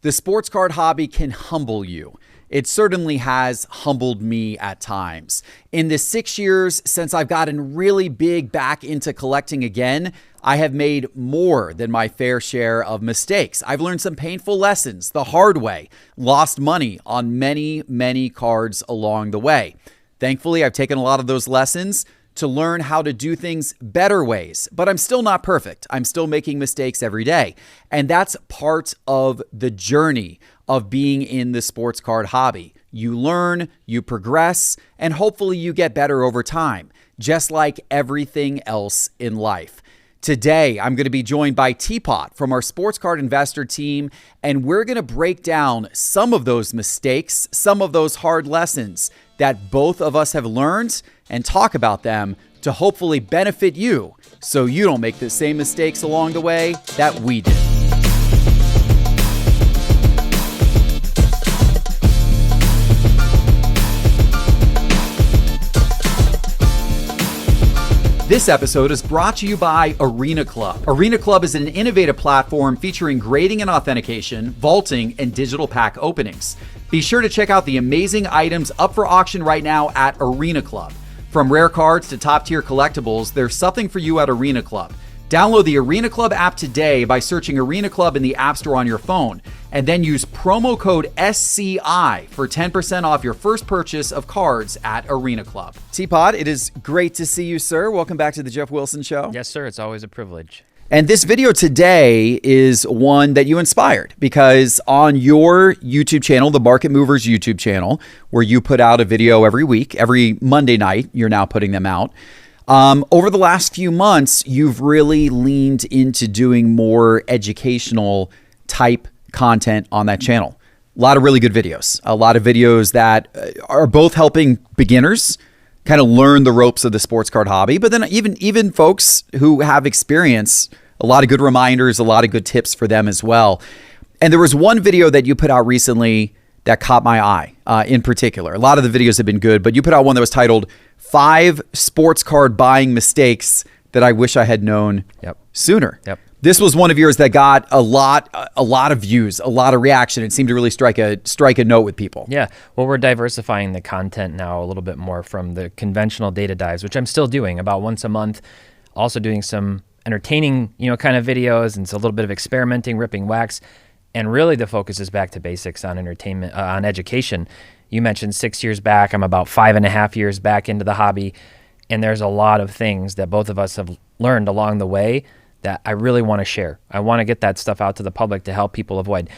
The sports card hobby can humble you. It certainly has humbled me at times. In the 6 years since I've gotten really big back into collecting again, I have made more than my fair share of mistakes. I've learned some painful lessons the hard way, lost money on many cards along the way. Thankfully, I've taken a lot of those lessons to learn how to do things better ways, but I'm still not perfect. I'm still making mistakes every day. And that's part of the journey of being in the sports card hobby. You learn, you progress, and hopefully you get better over time, just like everything else in life. Today, I'm going to be joined by Teapot from our Sports Card Investor team, and we're going to break down some of those mistakes, some of those hard lessons that both of us have learned, and talk about them to hopefully benefit you so you don't make the same mistakes along the way that we did. This episode is brought to you by Arena Club. Arena Club is an innovative platform featuring grading and authentication, vaulting, and digital pack openings. Be sure to check out the amazing items up for auction right now at Arena Club. From rare cards to top-tier collectibles, there's something for you at Arena Club. Download the Arena Club app today by searching Arena Club in the App Store on your phone, and then use promo code SCI for 10% off your first purchase of cards at Arena Club. Teapot, it is great to see you, sir. Welcome back to the Geoff Wilson Show. Yes, sir. It's always a privilege. And this video today is one that you inspired because on your YouTube channel, the Market Movers YouTube channel, where you put out a video every week, every Monday night, you're now putting them out. Over the last few months, you've really leaned into doing more educational type content on that channel. A lot of really good videos, a lot of videos that are both helping beginners kind of learn the ropes of the sports card hobby, but then even folks who have experience, a lot of good reminders, a lot of good tips for them as well. And there was one video that you put out recently that caught my eye in particular. A lot of the videos have been good, but you put out one that was titled 5 Sports Card Buying Mistakes That I Wish I Had Known Sooner. This was one of yours that got a lot of views, a lot of reaction. It seemed to really strike a note with people. Yeah. Well, we're diversifying the content now a little bit more from the conventional data dives, which I'm still doing about once a month. Also doing some entertaining, kind of videos, and it's a little bit of experimenting, ripping wax. And really the focus is back to basics on entertainment, on education. You mentioned 6 years back. I'm about 5.5 years back into the hobby. And there's a lot of things that both of us have learned along the way that I really want to share. I want to get that stuff out to the public to help people avoid.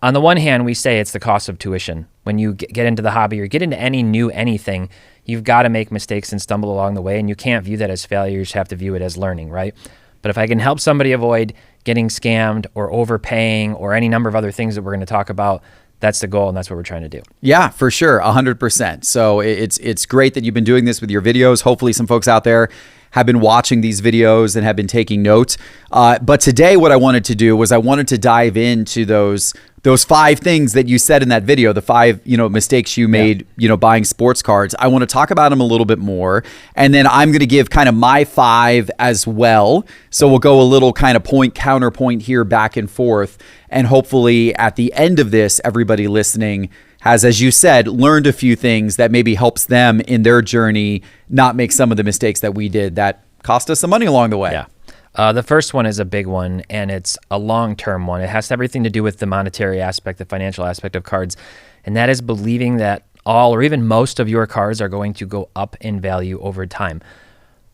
On the one hand, we say it's the cost of tuition. When you get into the hobby or get into anything, you've got to make mistakes and stumble along the way, and you can't view that as failure. You just have to view it as learning, right? But if I can help somebody avoid getting scammed or overpaying or any number of other things that we're going to talk about, that's the goal, and that's what we're trying to do. Yeah, for sure, 100%. So it's great that you've been doing this with your videos. Hopefully some folks out there have been watching these videos and have been taking notes. But today what I wanted to do was I wanted to dive into those 5 things that you said in that video, the 5 mistakes you made, buying sports cards. I want to talk about them a little bit more, and then I'm going to give kind of my 5 as well. So we'll go a little kind of counterpoint here, back and forth, and hopefully at the end of this, everybody listening has, as you said, learned a few things that maybe helps them in their journey not make some of the mistakes that we did that cost us some money along the way. Yeah. The first one is a big one, and it's a long-term one. It has everything to do with the monetary aspect, the financial aspect of cards, and that is believing that all or even most of your cards are going to go up in value over time.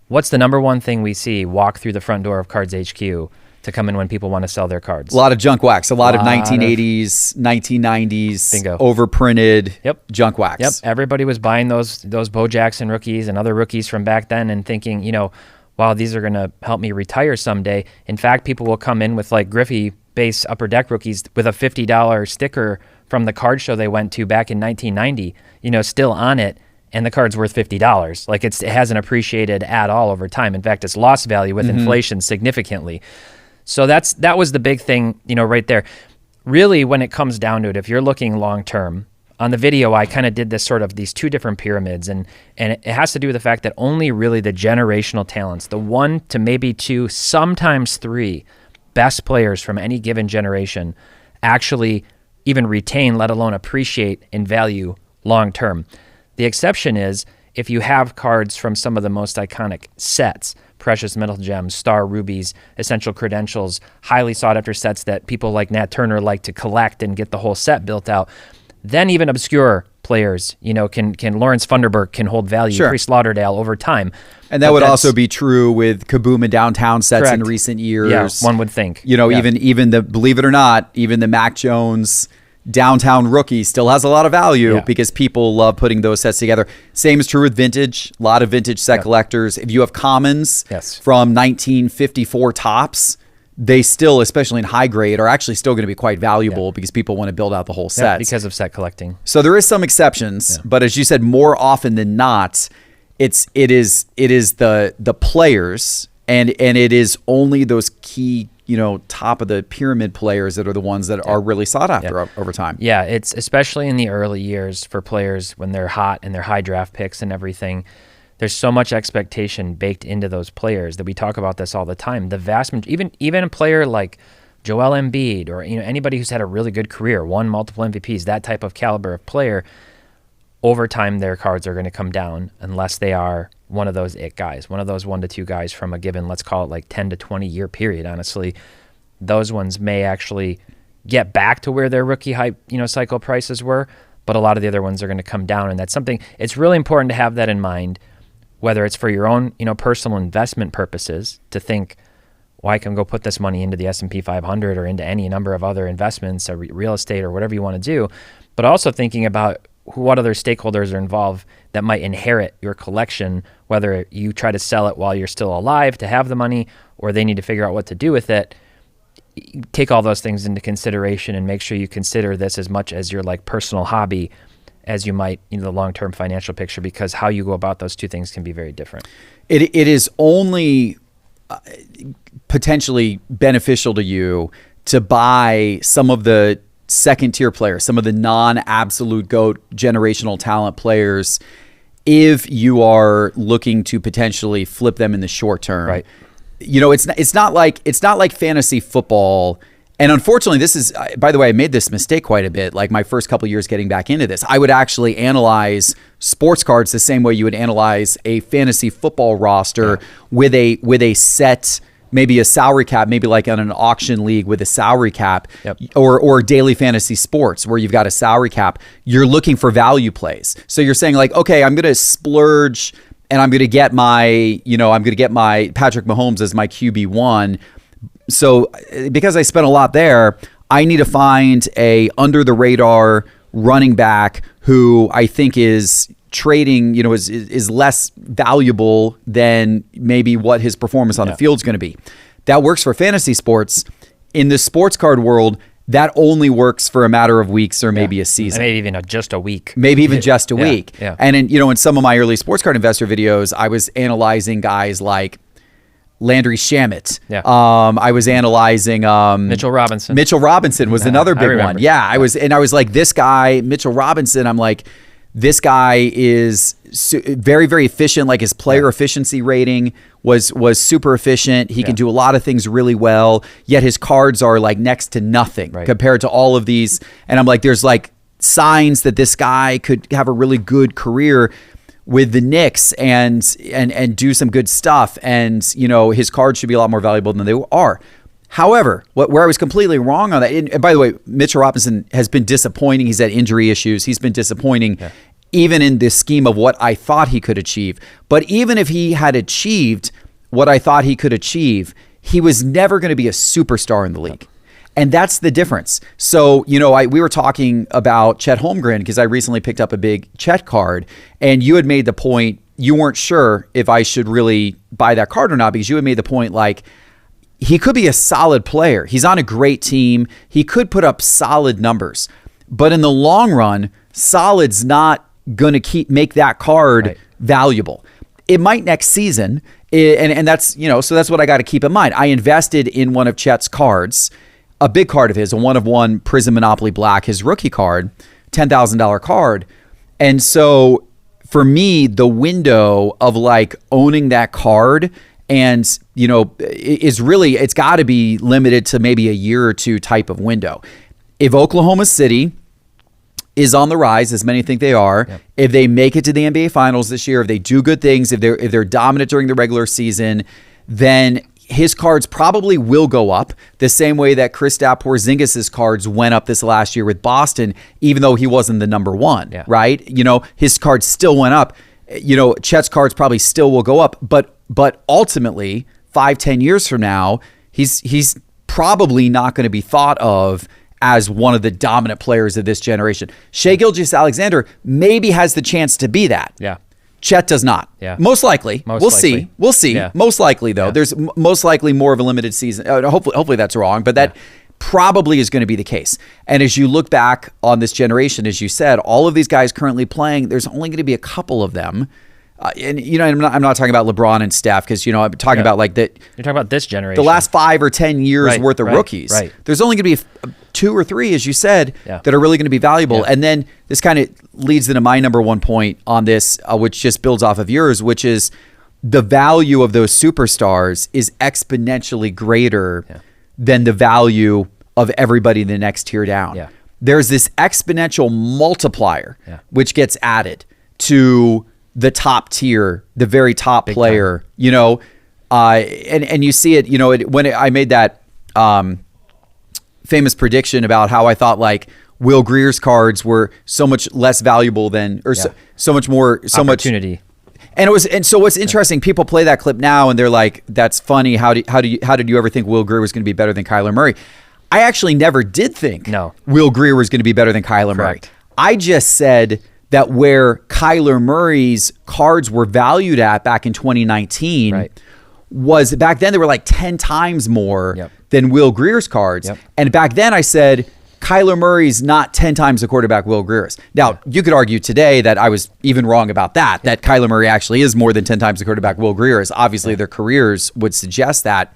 What's the number one thing we see walk through the front door of Cards HQ to come in when people want to sell their cards? A lot of junk wax, a lot of 1980s, 1990s, bingo, overprinted junk wax. Yep, everybody was buying those Bo Jackson rookies and other rookies from back then and thinking, wow, these are going to help me retire someday. In fact, people will come in with like Griffey base upper deck rookies with a $50 sticker from the card show they went to back in 1990, still on it, and the card's worth $50. Like it hasn't appreciated at all over time. In fact, it's lost value with inflation significantly. So that was the big thing, right there. Really, when it comes down to it, if you're looking long term, on the video, I kind of did this sort of these 2 different pyramids, and it has to do with the fact that only really the generational talents, the 1 to maybe 2, sometimes 3 best players from any given generation actually even retain, let alone appreciate in value long term. The exception is if you have cards from some of the most iconic sets, precious metal gems, star rubies, essential credentials, highly sought after sets that people like Nat Turner like to collect and get the whole set built out, then even obscure players, can Lawrence Funderburk can hold value, Sure. Priest Lauderdale over time. And that would also be true with Kaboom and Downtown sets Correct. in recent years. Yeah, one would think. Even the, believe it or not, even the Mac Jones Downtown rookie still has a lot of value because people love putting those sets together. Same is true with vintage. A lot of vintage set collectors. If you have commons from 1954 tops, they still, especially in high grade, are actually still going to be quite valuable because people want to build out the whole set. Because of set collecting. So there is some exceptions, but as you said, more often than not, it is the players and it is only those key, top of the pyramid players that are the ones that are really sought after over time. Yeah, it's especially in the early years for players when they're hot and they're high draft picks and everything. There's so much expectation baked into those players that we talk about this all the time. The vast majority, even a player like Joel Embiid or anybody who's had a really good career, won multiple MVPs, that type of caliber of player, over time their cards are going to come down unless they are one of those it guys, one of those 1 to 2 guys from a given, let's call it like 10 to 20 year period. Honestly, those ones may actually get back to where their rookie hype, cycle prices were, but a lot of the other ones are going to come down, and that's something. It's really important to have that in mind, whether it's for your own, personal investment purposes, to think, well, I can go put this money into the S&P 500 or into any number of other investments or real estate or whatever you want to do, but also thinking about what other stakeholders are involved that might inherit your collection, whether you try to sell it while you're still alive to have the money or they need to figure out what to do with it. Take all those things into consideration and make sure you consider this as much as your personal hobby as you might the long-term financial picture, because how you go about those two things can be very different. It is only potentially beneficial to you to buy some of the second-tier players, some of the non-absolute GOAT generational talent players, if you are looking to potentially flip them in the short term. Right. It's not like fantasy football. And unfortunately, this is, by the way, I made this mistake quite a bit. Like my first couple of years getting back into this, I would actually analyze sports cards the same way you would analyze a fantasy football roster with a set, maybe a salary cap, maybe like on an auction league with a salary cap, or daily fantasy sports where you've got a salary cap. You're looking for value plays. So you're saying like, okay, I'm going to splurge and I'm going to get my Patrick Mahomes as my QB1. So because I spent a lot there, I need to find a under the radar running back who I think is trading, is less valuable than maybe what his performance on the field is going to be. That works for fantasy sports. In the sports card world, that only works for a matter of weeks or maybe a season. Maybe even just a week. Maybe even just a week. Yeah. And in some of my early sports card investor videos, I was analyzing guys like Landry Shamet. Yeah. I was analyzing Mitchell Robinson. Mitchell Robinson was another big one. Yeah, I was like, this guy, Mitchell Robinson, I'm like, this guy is very, very efficient. Like his player efficiency rating was super efficient. He can do a lot of things really well, yet his cards are like next to nothing compared to all of these. And I'm like, there's like signs that this guy could have a really good career with the Knicks and do some good stuff. And, his cards should be a lot more valuable than they are. However, where I was completely wrong on that, and by the way, Mitchell Robinson has been disappointing. He's had injury issues. He's been disappointing even in this scheme of what I thought he could achieve. But even if he had achieved what I thought he could achieve, he was never going to be a superstar in the league. And that's the difference. So, we were talking about Chet Holmgren because I recently picked up a big Chet card, and you had made the point, you weren't sure if I should really buy that card or not, because you had made the point like, he could be a solid player. He's on a great team. He could put up solid numbers. But in the long run, solid's not going to make that card valuable. It might next season. And that's, so that's what I got to keep in mind. I invested in one of Chet's cards, a big card of his, a 1-of-1 Prism Monopoly Black, his rookie card, $10,000 card. And so for me, the window of like owning that card and, is really, it's got to be limited to maybe a year or two type of window. if Oklahoma City is on the rise, as many think they are, if they make it to the NBA Finals this year, if they do good things, if they're dominant during the regular season, then his cards probably will go up the same way that Kristaps Porzingis' cards went up this last year with Boston, even though he wasn't the number one, right? You know, his cards still went up. You know, Chet's cards probably still will go up, but ultimately, 5-10 years from now, he's probably not going to be thought of as one of the dominant players of this generation. Shai Gilgeous-Alexander maybe has the chance to be that. Yeah. Chet does not. Yeah. Most likely. We'll see. Yeah. Most likely, though. There's most likely more of a limited season. Hopefully that's wrong, but that probably is going to be the case. And as you look back on this generation, as you said, all of these guys currently playing, there's only going to be a couple of them. And you know, I'm not talking about LeBron and Steph, because you know I'm talking about like that. You're talking about this generation, the last 5 or 10 years worth of rookies. Right. There's only going to be 2 or 3, as you said, that are really going to be valuable. And then this kind of leads into my number one point on this, which just builds off of yours, which is the value of those superstars is exponentially greater than the value of everybody in the next tier down. Yeah. There's this exponential multiplier which gets added to the top tier, the very top Big player, time. You know, and you see it, you know, I made that famous prediction about how I thought like Will Greer's cards were so much less valuable than, or so much more, opportunity. And so what's interesting, people play that clip now and they're like, that's funny. How did you ever think Will Greer was going to be better than Kyler Murray? I actually never did think Will Greer was going to was going to be better than Kyler Murray. I just said that where Kyler Murray's cards were valued at back in 2019 was, back then they were like 10 times more than Will Greer's cards. And back then I said, Kyler Murray's not 10 times the quarterback Will Greer is. Now, you could argue today that I was even wrong about that Kyler Murray actually is more than 10 times the quarterback Will Greer is. Obviously, their careers would suggest that.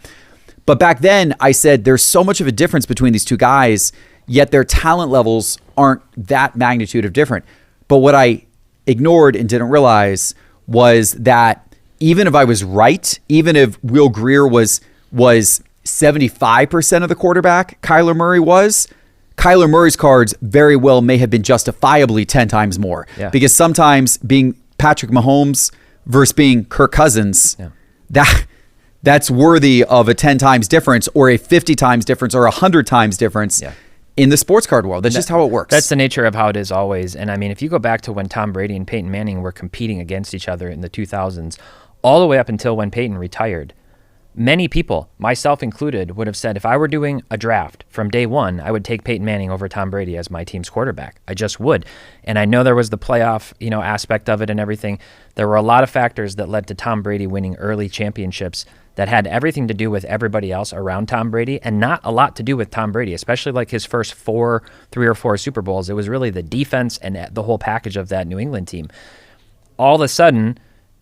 But back then, I said there's so much of a difference between these two guys, yet their talent levels aren't that magnitude of different. But what I ignored and didn't realize was that even if I was right, even if Will Greer was 75% of the quarterback Kyler Murray was, Kyler Murray's cards very well may have been justifiably 10 times more. Because sometimes being Patrick Mahomes versus being Kirk Cousins, that's worthy of a 10 times difference or a 50 times difference or 100 times difference in the sports card world. That's just how it works. That's the nature of how it is always. And I mean, if you go back to when Tom Brady and Peyton Manning were competing against each other in the 2000s, all the way up until when Peyton retired, many people, myself included, would have said if I were doing a draft from day one, I would take Peyton Manning over Tom Brady as my team's quarterback. I just would. And I know there was the playoff, aspect of it and everything. There were a lot of factors that led to Tom Brady winning early championships that had everything to do with everybody else around Tom Brady and not a lot to do with Tom Brady, especially like his first 3 or 4 Super Bowls. It was really the defense and the whole package of that New England team. All of a sudden,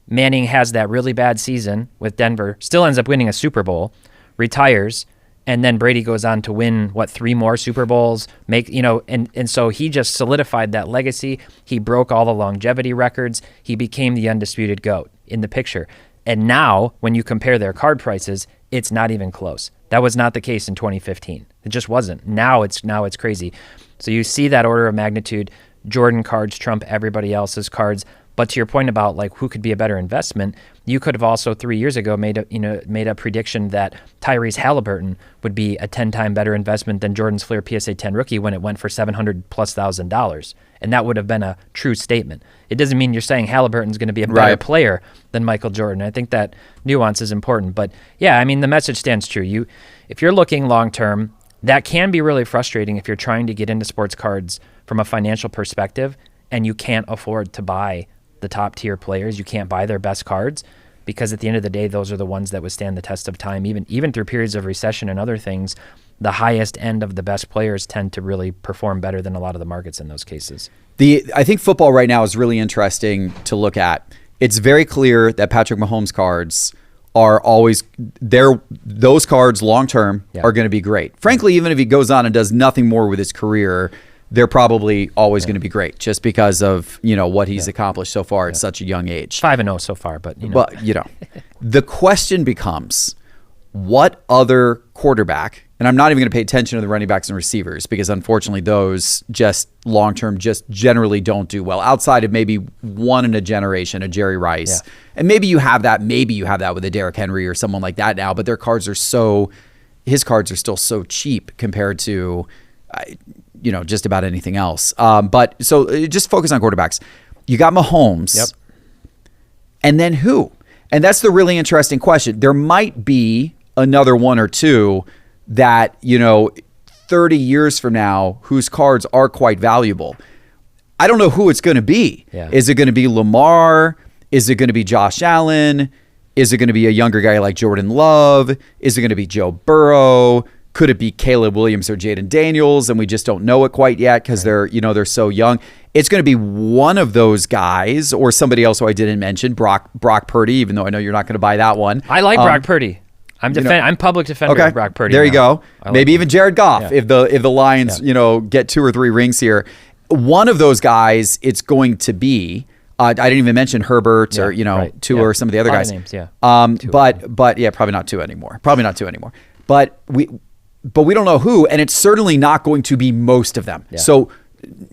Manning has that really bad season with Denver, still ends up winning a Super Bowl, retires, and then Brady goes on to win, 3 more Super Bowls, and so he just solidified that legacy. He broke all the longevity records. He became the undisputed GOAT in the picture. And now, when you compare their card prices, it's not even close. That was not the case in 2015. It just wasn't. Now it's crazy. So you see that order of magnitude. Jordan cards trump everybody else's cards. But to your point about like who could be a better investment, you could have also 3 years ago made a prediction that Tyrese Halliburton would be a 10-time better investment than Jordan's Fleer PSA 10 rookie when it went for $700,000+, and that would have been a true statement. It doesn't mean you're saying Halliburton's going to be a better player than Michael Jordan. I think that nuance is important. But yeah, I mean the message stands true. If you're looking long term, that can be really frustrating if you're trying to get into sports cards from a financial perspective and you can't afford to buy the top tier players. You can't buy their best cards because at the end of the day, those are the ones that withstand the test of time. Even through periods of recession and other things, the highest end of the best players tend to really perform better than a lot of the markets in those cases. I think football right now is really interesting to look at. It's very clear that Patrick Mahomes cards are always there. Those cards long term are going to be great. Frankly, even if he goes on and does nothing more with his career, they're probably always going to be great just because of, what he's accomplished so far at such a young age. 5-0 so far, but the question becomes, what other quarterback, and I'm not even going to pay attention to the running backs and receivers because unfortunately those just long-term just generally don't do well outside of maybe one in a generation, a Jerry Rice. Yeah. And maybe you have that with a Derrick Henry or someone like that now, but his cards are still so cheap compared to, just about anything else. But so just focus on quarterbacks. You got Mahomes. Yep. And then who? And that's the really interesting question. There might be another one or two that, 30 years from now, whose cards are quite valuable. I don't know who it's going to be. Yeah. Is it going to be Lamar? Is it going to be Josh Allen? Is it going to be a younger guy like Jordan Love? Is it going to be Joe Burrow? Could it be Caleb Williams or Jaden Daniels? And we just don't know it quite yet because they're so young. It's going to be one of those guys or somebody else who I didn't mention, Brock Purdy, even though I know you're not going to buy that one. I like Brock Purdy. I'm public defender of Brock Purdy. There you go. Maybe even Jared Goff Yeah. if the Lions, get 2 or 3 rings here. One of those guys, it's going to be. I didn't even mention Herbert or Tua or some of the other guys. Names, yeah. But yeah, probably not Tua anymore. But we don't know who, and it's certainly not going to be most of them. Yeah. So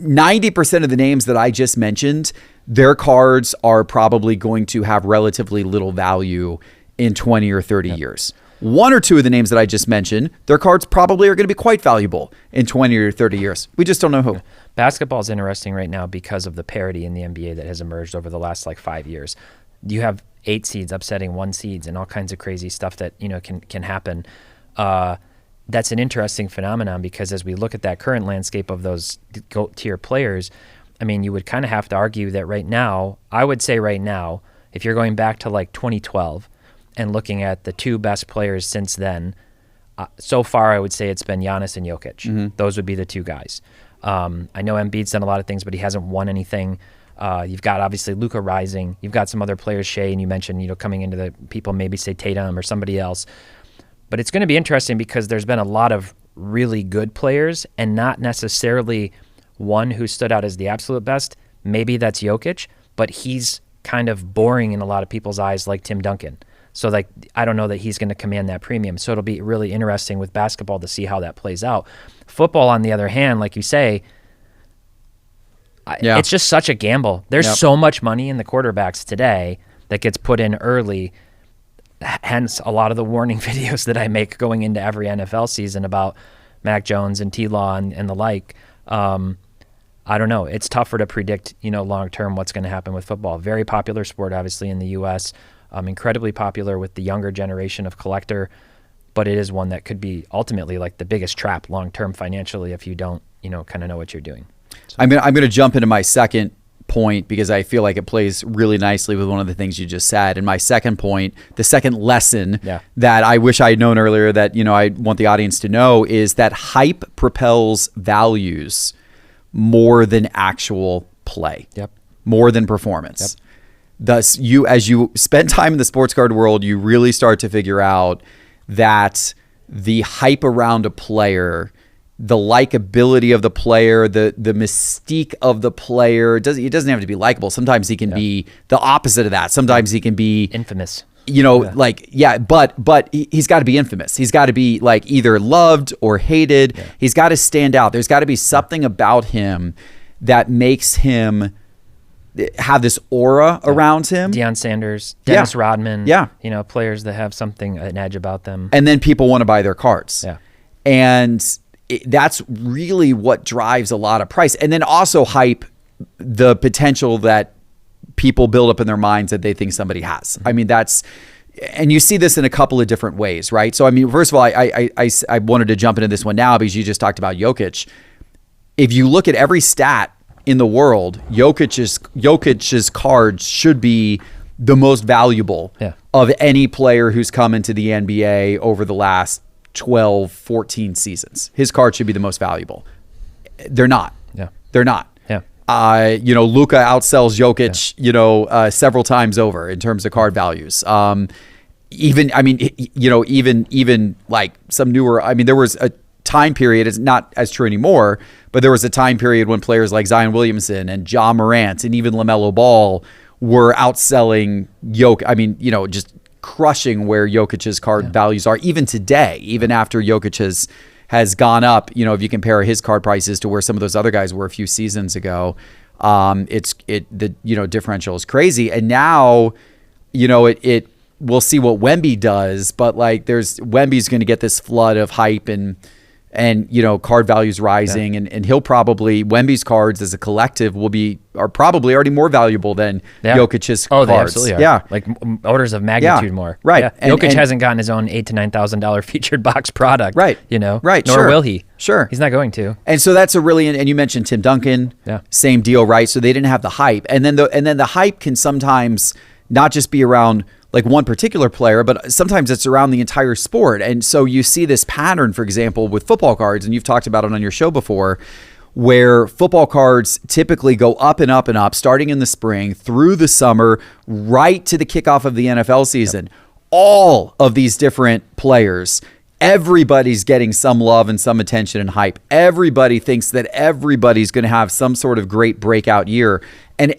90% of the names that I just mentioned, their cards are probably going to have relatively little value in 20 or 30 years. 1 or 2 of the names that I just mentioned, their cards probably are going to be quite valuable in 20 or 30 years. We just don't know who. Yeah. Basketball is interesting right now because of the parity in the NBA that has emerged over the last 5 years. You have 8 seeds upsetting 1 seeds and all kinds of crazy stuff that can happen. That's an interesting phenomenon because as we look at that current landscape of those GOAT tier players, I mean, you would kind of have to argue that right now, if you're going back to 2012 and looking at the 2 best players since then, so far I would say it's been Giannis and Jokic. Mm-hmm. Those would be the 2 guys. I know Embiid's done a lot of things, but he hasn't won anything. You've got obviously Luka rising. You've got some other players, Shea, and you mentioned, coming into the people maybe say Tatum or somebody else. But it's going to be interesting because there's been a lot of really good players and not necessarily one who stood out as the absolute best. Maybe that's Jokic, but he's kind of boring in a lot of people's eyes like Tim Duncan. So I don't know that he's going to command that premium. So it'll be really interesting with basketball to see how that plays out. Football, on the other hand, like you say, it's just such a gamble. There's so much money in the quarterbacks today that gets put in early. Hence, a lot of the warning videos that I make going into every NFL season about Mac Jones and T-Law and the like. I don't know. It's tougher to predict, long-term what's going to happen with football. Very popular sport, obviously, in the U.S., incredibly popular with the younger generation of collector, but it is one that could be ultimately the biggest trap long-term financially if you don't, kind of know what you're doing. So. I'm going to jump into my second point because I feel like it plays really nicely with one of the things you just said. And my second point, the second lesson that I wish I had known earlier that, I want the audience to know is that hype propels values more than actual play, more than performance. Thus, as you spend time in the sports card world, you really start to figure out that the hype around a player, the likability of the player, the mystique of the player, it doesn't have to be likable. Sometimes he can be the opposite of that. Sometimes he can be infamous. But he's got to be infamous. He's got to be either loved or hated. Yeah. He's got to stand out. There's got to be something about him that makes him have this aura around him. Deion Sanders, Dennis Rodman, players that have an edge about them. And then people want to buy their cards. Yeah. And that's really what drives a lot of price. And then also hype, the potential that people build up in their minds that they think somebody has. Mm-hmm. I mean, and you see this in a couple of different ways, right? So, I mean, first of all, I wanted to jump into this one now because you just talked about Jokic. If you look at every stat in the world, Jokic's cards should be the most valuable of any player who's come into the NBA over the last 12, 14 seasons. His cards should be the most valuable. They're not. Yeah. They're not. Yeah. Luka outsells Jokic, several times over in terms of card values. Even some newer, there was a time period, it's not as true anymore, but there was a time period when players like Zion Williamson and Ja Morant and even LaMelo Ball were outselling Jokic. Just crushing where Jokic's card values are, even today, even after Jokic has gone up. You know, if you compare his card prices to where some of those other guys were a few seasons ago, the differential is crazy. And now, we'll see what Wemby does, but like Wemby's going to get this flood of hype and card values rising, and he'll probably, Wemby's cards as a collective are probably already more valuable than Jokic's cards. They absolutely are. Yeah. Like orders of magnitude more. Right. Yeah. Jokic hasn't gotten his own $8,000 to $9,000 featured box product. Right. Right. Nor will he. Sure. He's not going to. And so that's and you mentioned Tim Duncan. Yeah. Same deal, right? So they didn't have the hype. And then the hype can sometimes not just be around like one particular player, but sometimes it's around the entire sport. And so you see this pattern, for example, with football cards, and you've talked about it on your show before, where football cards typically go up and up and up, starting in the spring, through the summer, right to the kickoff of the NFL season. Yep. All of these different players, everybody's getting some love and some attention and hype. Everybody thinks that everybody's going to have some sort of great breakout year. And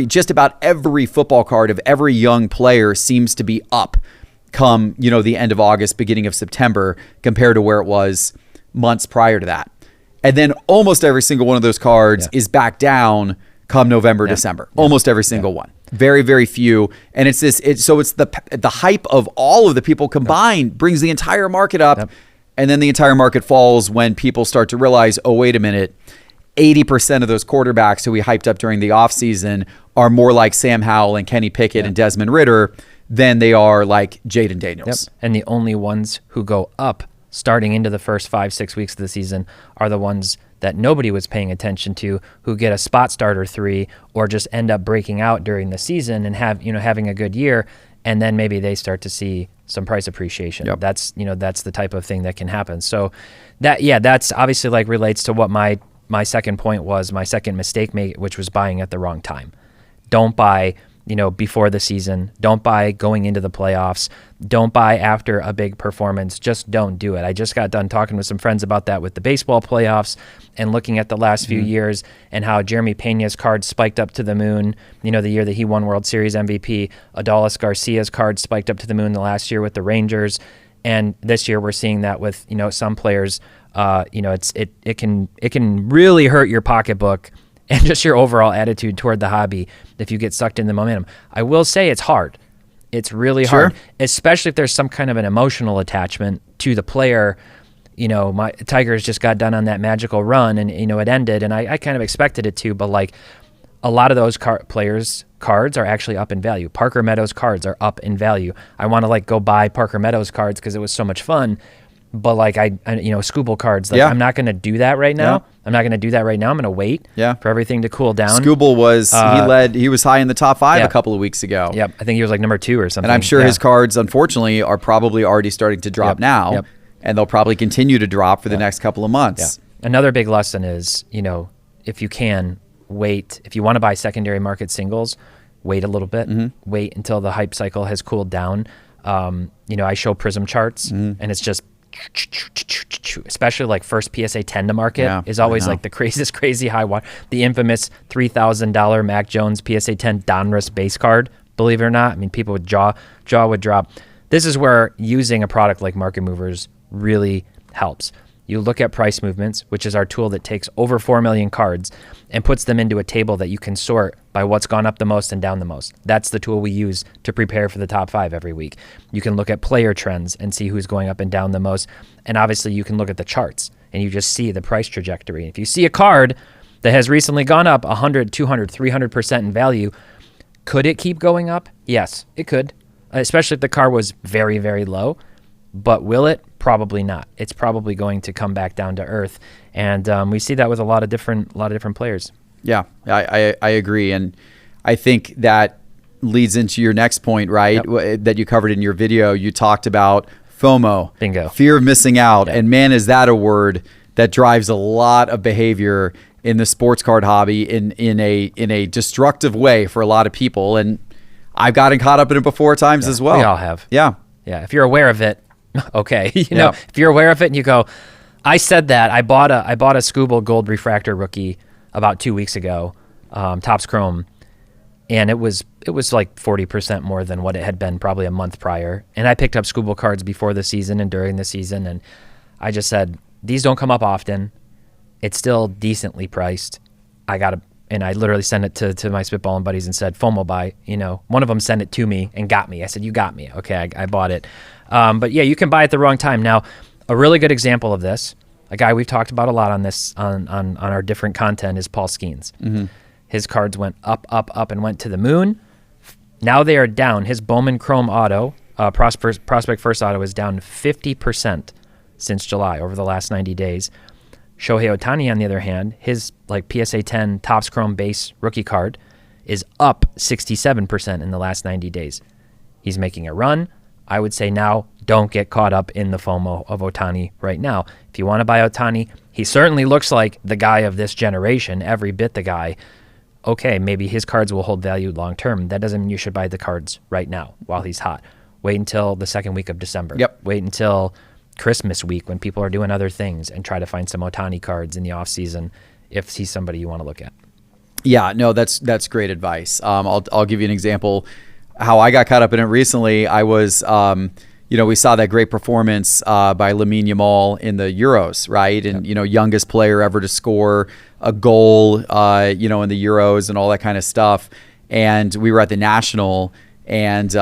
just about every football card of every young player seems to be up come, the end of August, beginning of September, compared to where it was months prior to that. And then almost every single one of those cards is back down come November, December. Almost every single one. Very, very few. And it's the hype of all of the people combined brings the entire market up. Yep. And then the entire market falls when people start to realize, oh, wait a minute, 80% of those quarterbacks who we hyped up during the offseason are more like Sam Howell and Kenny Pickett and Desmond Ridder than they are like Jaden Daniels. Yep. And the only ones who go up starting into the first 5-6 weeks of the season are the ones that nobody was paying attention to, who get a spot starter 3 or just end up breaking out during the season and having a good year, and then maybe they start to see some price appreciation. Yep. That's the type of thing that can happen. So that's obviously like relates to what my second point was, my second mistake which was buying at the wrong time. Don't buy before the season. Don't buy going into the playoffs. Don't buy after a big performance. Just don't do it. I just got done talking with some friends about that with the baseball playoffs and looking at the last few years and how Jeremy Pena's card spiked up to the moon, the year that he won World Series MVP. Adolis Garcia's card spiked up to the moon the last year with the Rangers. And this year we're seeing that with, some players, it can really hurt your pocketbook and just your overall attitude toward the hobby if you get sucked in the momentum. I will say it's hard. It's really hard, especially if there's some kind of an emotional attachment to the player. My Tigers just got done on that magical run and, it ended, and I kind of expected it to, but like a lot of those players' cards are actually up in value. Parker Meadows cards are up in value. I want to go buy Parker Meadows cards because it was so much fun. But Scooble cards, I'm not going to do that right now. I'm not going to do that right now. I'm going to wait for everything to cool down. Scooble he was high in the top 5 a couple of weeks ago. Yep. I think he was like number 2 or something. And I'm sure his cards, unfortunately, are probably already starting to drop now. Yep. And they'll probably continue to drop for the next couple of months. Yeah. Another big lesson is, if you can, wait. If you want to buy secondary market singles, wait a little bit. Mm-hmm. Wait until the hype cycle has cooled down. I show Prism charts, and it's just especially like first PSA 10 to market is always like the crazy high one. The infamous $3,000 Mac Jones PSA 10 Donruss base card, believe it or not. I mean, people would jaw would drop. This is where using a product like Market Movers really helps. You look at price movements, which is our tool that takes over 4 million cards and puts them into a table that you can sort by what's gone up the most and down the most. That's the tool we use to prepare for the top 5 every week. You can look at player trends and see who's going up and down the most. And obviously you can look at the charts and you just see the price trajectory. If you see a card that has recently gone up 100, 200, 300% in value, could it keep going up? Yes, it could, especially if the card was very, very low. But will it? Probably not. It's probably going to come back down to earth, and we see that with a lot of different players. Yeah, I agree, and I think that leads into your next point, right? Yep. That you covered in your video. You talked about FOMO, bingo, fear of missing out, and man, is that a word that drives a lot of behavior in the sports card hobby in a destructive way for a lot of people, and I've gotten caught up in it before at times as well. We all have. Yeah. If you're aware of it. Okay, if you're aware of it and you go, I said that I bought a Scooble Gold Refractor rookie about 2 weeks ago, Topps Chrome. and it was like 40% more than what it had been probably a month prior. And I picked up Scooble cards before the season and during the season, and I just said, these don't come up often. It's still decently priced. And I literally sent it to my spitballing buddies and said, FOMO buy. One of them sent it to me and got me. I said, you got me. Okay, I bought it. But yeah, you can buy at the wrong time. Now, a really good example of this, a guy we've talked about a lot on this on our different content, is Paul Skeens. Mm-hmm. His cards went up, and went to the moon. Now they are down. His Bowman Chrome Auto, Prospect First Auto, is down 50% since July over the last 90 days. Shohei Ohtani, on the other hand, his PSA 10 Topps Chrome base rookie card is up 67% in the last 90 days. He's making a run. I would say now, don't get caught up in the FOMO of Ohtani right now. If you want to buy Ohtani, he certainly looks like the guy of this generation, every bit the guy. Okay, maybe his cards will hold value long term. That doesn't mean you should buy the cards right now while he's hot. Wait until the second week of December. Yep. Wait until Christmas week when people are doing other things, and try to find some Ohtani cards in the off season if he's somebody you want to look at. Yeah, no, that's great advice. I'll give you an example how I got caught up in it recently. I was, we saw that great performance by Lamine Yamal in the Euros, right? And, youngest player ever to score a goal, in the Euros and all that kind of stuff. And we were at the National, and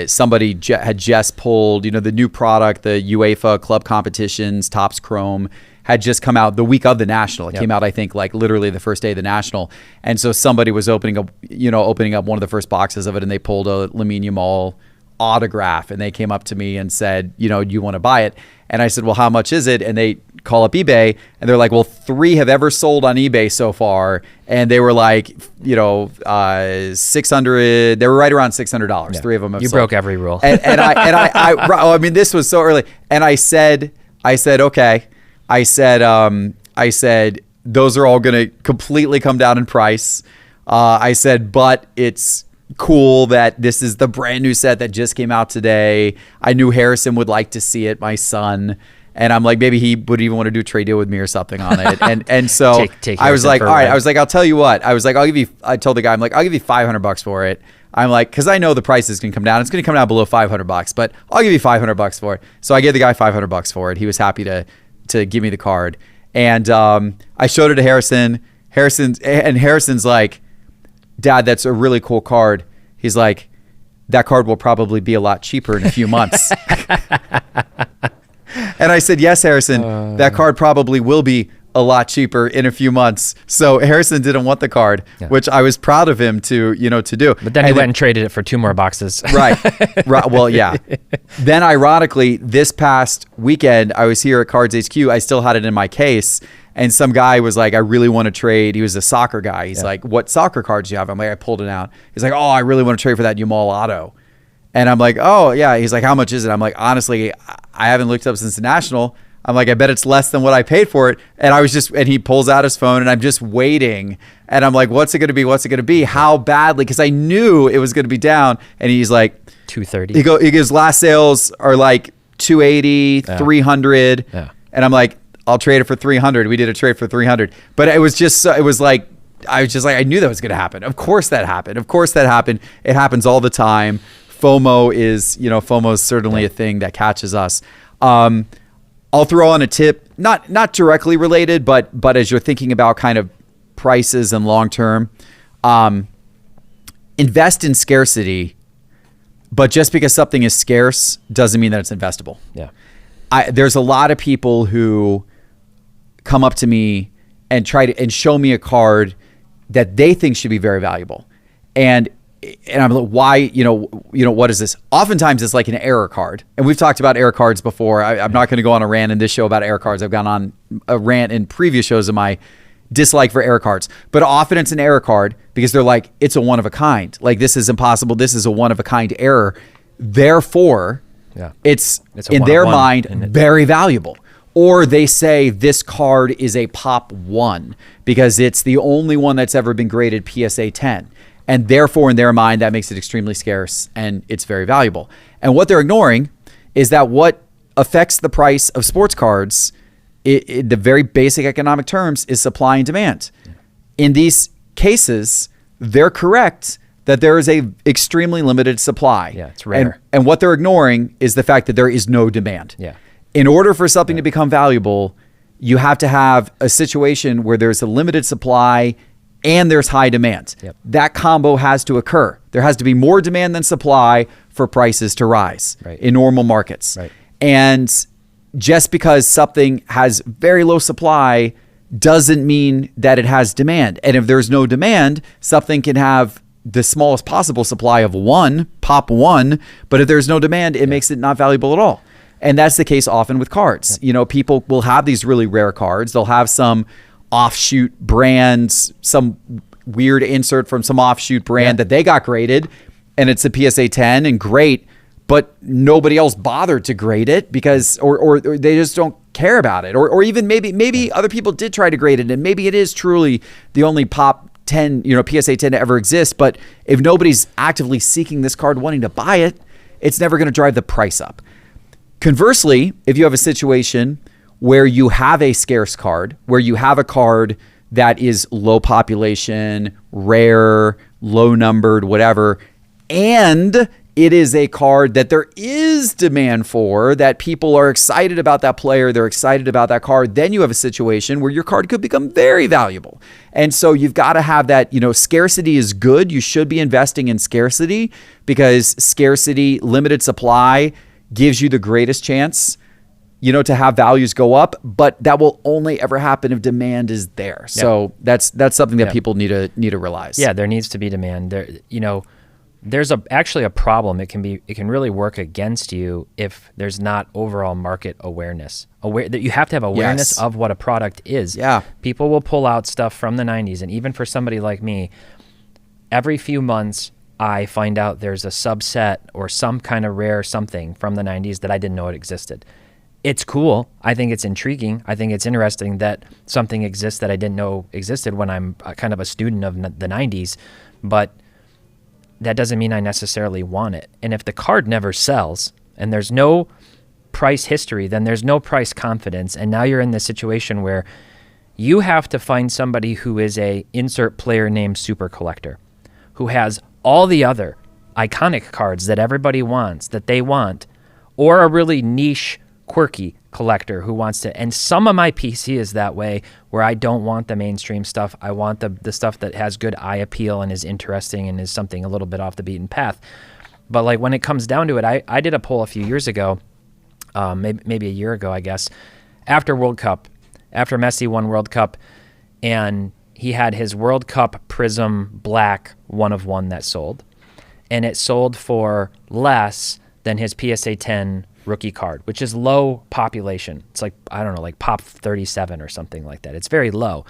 somebody had just pulled, the new product, the UEFA club competitions, Topps Chrome, had just come out the week of the National. It came out, I think, literally the first day of the National. And so somebody was opening up one of the first boxes of it, and they pulled a Lamine Yamal autograph, and they came up to me and said, do you want to buy it? And I said, well, how much is it? And they call up eBay, and they're like, well, 3 have ever sold on eBay so far. And they were like, 600, they were right around $600. Yeah. 3 of them have sold. Broke every rule. And I mean, this was so early. And I said, okay. I said, those are all going to completely come down in price. I said, but it's cool that this is the brand new set that just came out today. I knew Harrison would like to see it, my son. And I'm like, maybe he would even want to do a trade deal with me or something on it. And so take I was like, all right. I was like, I'll tell you what. I was like, I told the guy, I'm like, I'll give you $500 for it. I'm like, because I know the price is going to come down. It's going to come down below $500, but I'll give you $500 for it. So I gave the guy $500 for it. He was happy to give me the card. And I showed it to Harrison. Harrison's like, Dad, that's a really cool card. He's like, that card will probably be a lot cheaper in a few months. And I said, yes, Harrison, that card probably will be a lot cheaper in a few months. So Harrison didn't want the card, which I was proud of him to do. But then he went and traded it for 2 more boxes. Right. Well, yeah. Then ironically, this past weekend, I was here at Cards HQ. I still had it in my case. And some guy was like, I really want to trade. He was a soccer guy. He's like, what soccer cards do you have? I'm like, I pulled it out. He's like, oh, I really want to trade for that Yamal auto. And I'm like, oh, yeah. He's like, how much is it? I'm like, honestly, I haven't looked up since the National. I'm like, I bet it's less than what I paid for it. And he pulls out his phone, and I'm just waiting. And I'm like, what's it going to be? What's it going to be? How badly? Because I knew it was going to be down. And he's like, 230. He goes, last sales are like 280, 300. Yeah. And I'm like, I'll trade it for 300. We did a trade for 300. But it was just, I was like, I knew that was going to happen. Of course that happened. It happens all the time. FOMO is certainly a thing that catches us. I'll throw on a tip, not directly related, but as you're thinking about kind of prices and long term, invest in scarcity. But just because something is scarce doesn't mean that it's investable. Yeah, there's a lot of people who come up to me and and show me a card that they think should be very valuable, and I'm like, why, what is this? Oftentimes it's like an error card. And we've talked about error cards before. I'm not going to go on a rant in this show about error cards. I've gone on a rant in previous shows of my dislike for error cards. But often it's an error card because they're like, it's a one of a kind. Like, this is impossible. This is a one of a kind error. Therefore, it's in their mind very valuable. Or they say this card is a pop 1 because it's the only one that's ever been graded PSA 10. And therefore, in their mind, that makes it extremely scarce and it's very valuable. And what they're ignoring is that what affects the price of sports cards, the very basic economic terms, is supply and demand. In these cases, they're correct that there is a extremely limited supply. Yeah, it's rare. And what they're ignoring is the fact that there is no demand. Yeah. In order for something to become valuable, you have to have a situation where there's a limited supply and there's high demand. Yep. That combo has to occur. There has to be more demand than supply for prices to rise in normal markets. Right. And just because something has very low supply doesn't mean that it has demand. And if there's no demand, something can have the smallest possible supply of pop one, but if there's no demand, it makes it not valuable at all. And that's the case often with cards. Yep. You know, people will have these really rare cards. They'll have some offshoot brands, some weird insert from some offshoot brand that they got graded, and it's a PSA 10 and great, but nobody else bothered to grade it because, or they just don't care about it. Or even maybe other people did try to grade it, and maybe it is truly the only pop 10, PSA 10 to ever exist. But if nobody's actively seeking this card wanting to buy it, it's never going to drive the price up. Conversely, if you have a situation where you have a scarce card, where you have a card that is low population, rare, low numbered, whatever, and it is a card that there is demand for, that people are excited about that player, they're excited about that card, then you have a situation where your card could become very valuable. And so you've got to have that, scarcity is good. You should be investing in scarcity because scarcity, limited supply, gives you the greatest chance, to have values go up, but that will only ever happen if demand is there. So that's something that people need to realize. Yeah, there needs to be demand. There's actually a problem. It can really work against you if there's not overall market awareness. That you have to have awareness of what a product is. Yeah. People will pull out stuff from the 90s, and even for somebody like me, every few months I find out there's a subset or some kind of rare something from the 90s that I didn't know it existed. It's cool. I think it's intriguing. I think it's interesting that something exists that I didn't know existed when I'm kind of a student of the 90s, but that doesn't mean I necessarily want it. And if the card never sells and there's no price history, then there's no price confidence. And now you're in this situation where you have to find somebody who is a insert player named super collector, who has all the other iconic cards that everybody wants, that they want, or a really niche, quirky collector who wants to. And some of my PC is that way, where I don't want the mainstream stuff. I want the stuff that has good eye appeal and is interesting and is something a little bit off the beaten path. But like when it comes down to it, I did a poll a few years ago, maybe a year ago, I guess, after World Cup, after Messi won World Cup, and he had his World Cup Prism Black 1 of 1 that sold, and it sold for less than his PSA 10 rookie card, which is low population. It's like, I don't know, like pop 37 or something like that. It's very low.